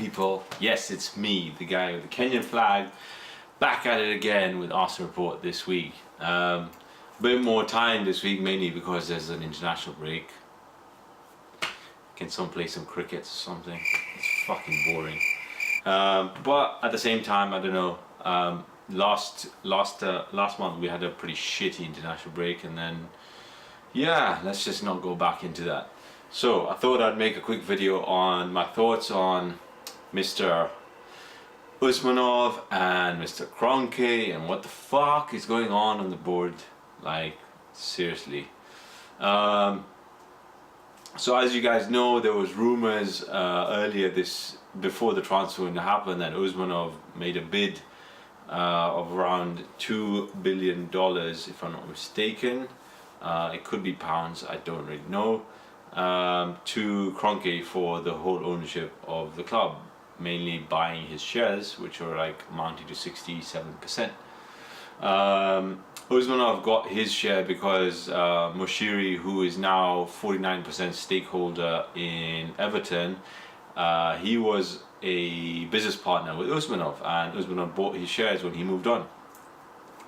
people. Yes, it's me, the guy with the Kenyan flag, back at it again with Arsenal Report this week. A bit more time this week, mainly because there's an international break. Can someone play some cricket or something? It's fucking boring. But at the same time, I don't know. Last month we had a pretty shitty international break, and then yeah, let's just not go back into that. So I thought I'd make a quick video on my thoughts on Mr. Usmanov and Mr. Kroenke and what the fuck is going on the board. Like, seriously. So as you guys know, there was rumors earlier before the transfer window happened that Usmanov made a bid of around $2 billion, if I'm not mistaken. It could be pounds, I don't really know. To Kroenke for the whole ownership of the club, mainly buying his shares, which were like amounting to 67%. Usmanov got his share because Moshiri, who is now 49% stakeholder in Everton, he was a business partner with Usmanov, and Usmanov bought his shares when he moved on.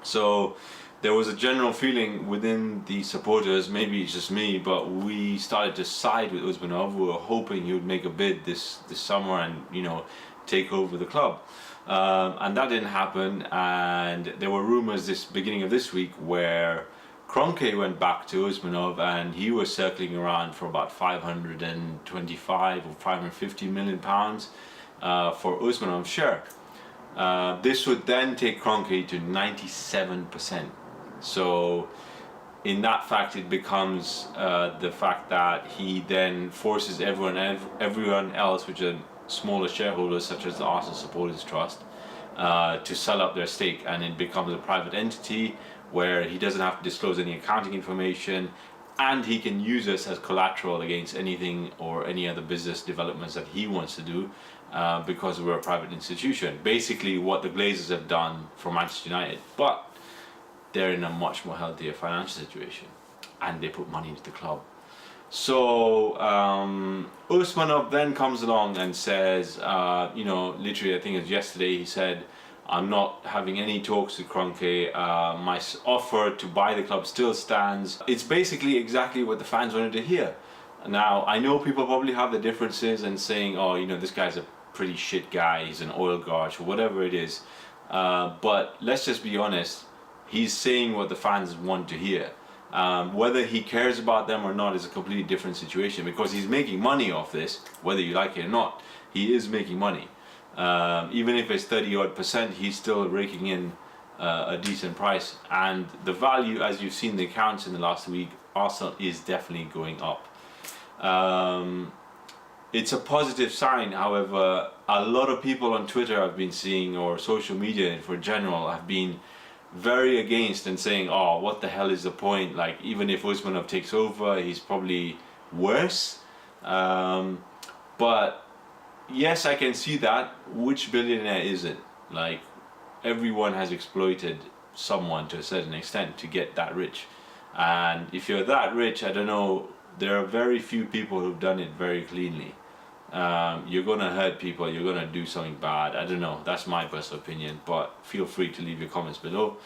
So there was a general feeling within the supporters, maybe it's just me, but we started to side with Usmanov. We were hoping he would make a bid this summer and, you know, take over the club. And that didn't happen, and there were rumors this beginning of this week where Kroenke went back to Usmanov and he was circling around for about 525 or 550 million pounds for Usmanov's share. This would then take Kroenke to 97%. So in that fact, it becomes the fact that he then forces everyone else, which are smaller shareholders such as the Arsenal Supporters Trust, to sell up their stake, and it becomes a private entity where he doesn't have to disclose any accounting information, and he can use us as collateral against anything or any other business developments that he wants to do, because we're a private institution. Basically what the Glazers have done for Manchester United, but they're in a much more healthier financial situation, and they put money into the club. So Usmanov then comes along and says, you know, literally I think it was yesterday, he said, I'm not having any talks with Kroenke, my offer to buy the club still stands. It's basically exactly what the fans wanted to hear. Now, I know people probably have the differences and saying, oh, you know, this guy's a pretty shit guy, he's an oligarch or whatever it is, but let's just be honest, he's saying what the fans want to hear. Whether he cares about them or not is a completely different situation, because he's making money off this, whether you like it or not. He is making money. Even if it's 30-odd%, he's still raking in a decent price. And the value, as you've seen the accounts in the last week, Arsenal is definitely going up. It's a positive sign. However, a lot of people on Twitter I've been seeing, or social media for general, have been very against and saying, oh, what the hell is the point? Like, even if Usmanov takes over, he's probably worse. But yes, I can see that. Which billionaire is it? Like, everyone has exploited someone to a certain extent to get that rich. And if you're that rich, I don't know, there are very few people who've done it very cleanly. You're gonna hurt people, you're gonna do something bad. I don't know, that's my personal opinion, but feel free to leave your comments below.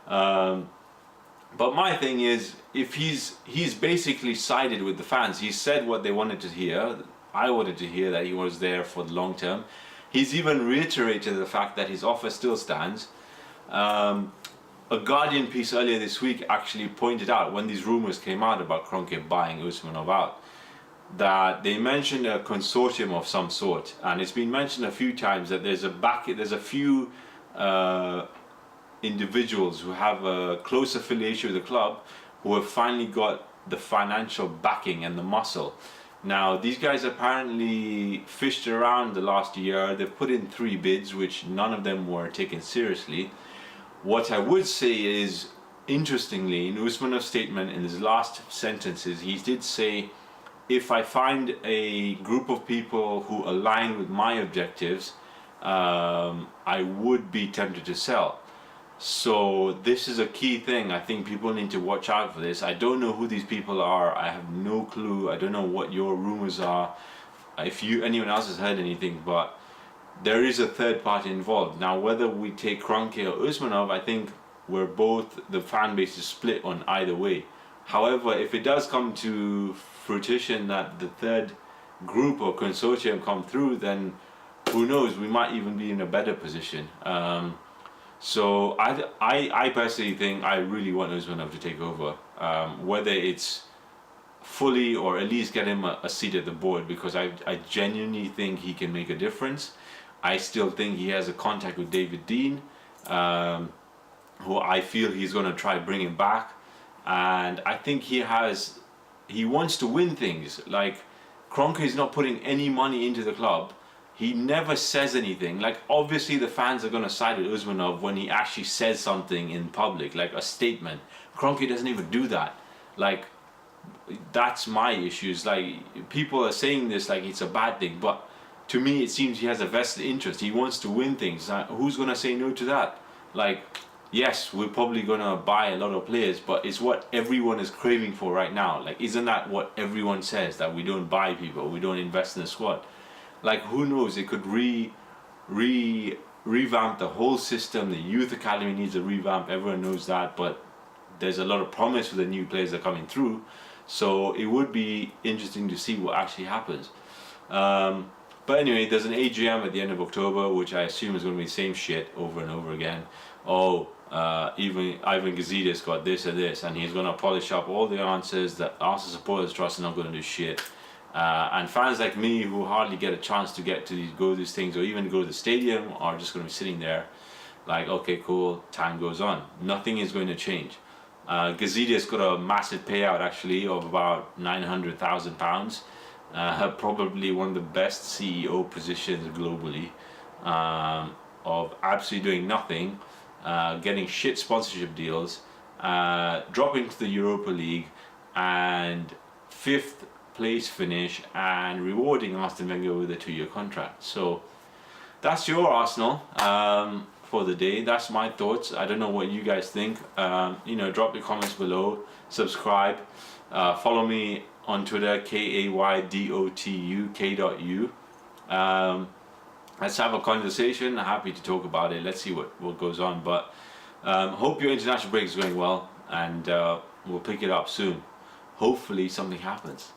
But my thing is, if he's basically sided with the fans, he said what they wanted to hear. I wanted to hear that he was there for the long term. He's even reiterated the fact that his offer still stands. A Guardian piece earlier this week actually pointed out, when these rumors came out about Kroenke buying Usmanov out, that they mentioned a consortium of some sort, and it's been mentioned a few times that there's a few individuals who have a close affiliation with the club who have finally got the financial backing and the muscle. Now, these guys apparently fished around the last year. They've put in 3 bids, which none of them were taken seriously. What I would say is, interestingly, in Usmanov's statement, in his last sentences, he did say, if I find a group of people who align with my objectives, I would be tempted to sell. So this is a key thing. I think people need to watch out for this. I don't know who these people are. I have no clue. I don't know what your rumors are. If anyone else has heard anything, but there is a third party involved. Now, whether we take Kroenke or Usmanov, I think the fan base is split on either way. However, if it does come to fruition that the third group or consortium come through, then who knows, we might even be in a better position. So I personally think I really want Usmanov to take over, whether it's fully or at least get him a seat at the board, because I genuinely think he can make a difference. I still think he has a contact with David Dean, who I feel he's going to try bringing back, and I think he wants to win things. Like, Kroenke is not putting any money into the club. He never says anything. Like, obviously the fans are going to side with Usmanov when he actually says something in public, like a statement. Kroenke doesn't even do that. Like, that's my issues. Like, people are saying this like it's a bad thing, but to me it seems he has a vested interest. He wants to win things. Who's going to say no to that? Like, yes, we're probably going to buy a lot of players, but it's what everyone is craving for right now. Like, isn't that what everyone says, that we don't buy people, we don't invest in the squad? Like, who knows, it could revamp the whole system. The youth academy needs a revamp, everyone knows that, but there's a lot of promise for the new players that are coming through, so it would be interesting to see what actually happens. But anyway, there's an AGM at the end of October, which I assume is going to be the same shit over and over again. Even Ivan Gazidis got this and this, and he's going to polish up all the answers. That Arsenal Supporters Trust are not going to do shit. And fans like me, who hardly get a chance to go to these things or even go to the stadium, are just going to be sitting there like, okay, cool, time goes on. Nothing is going to change. Gazidis got a massive payout actually of about £900,000. Probably one of the best CEO positions globally, of absolutely doing nothing, getting shit sponsorship deals, dropping to the Europa League, and 5th place finish, and rewarding Arsene Wenger with a 2-year contract. So that's your Arsenal for the day. That's my thoughts. I don't know what you guys think. Drop your comments below, subscribe, follow me on Twitter, KAYDOTU, K.U. Let's have a conversation. Happy to talk about it. Let's see what goes on. But hope your international break is going well, and we'll pick it up soon. Hopefully something happens.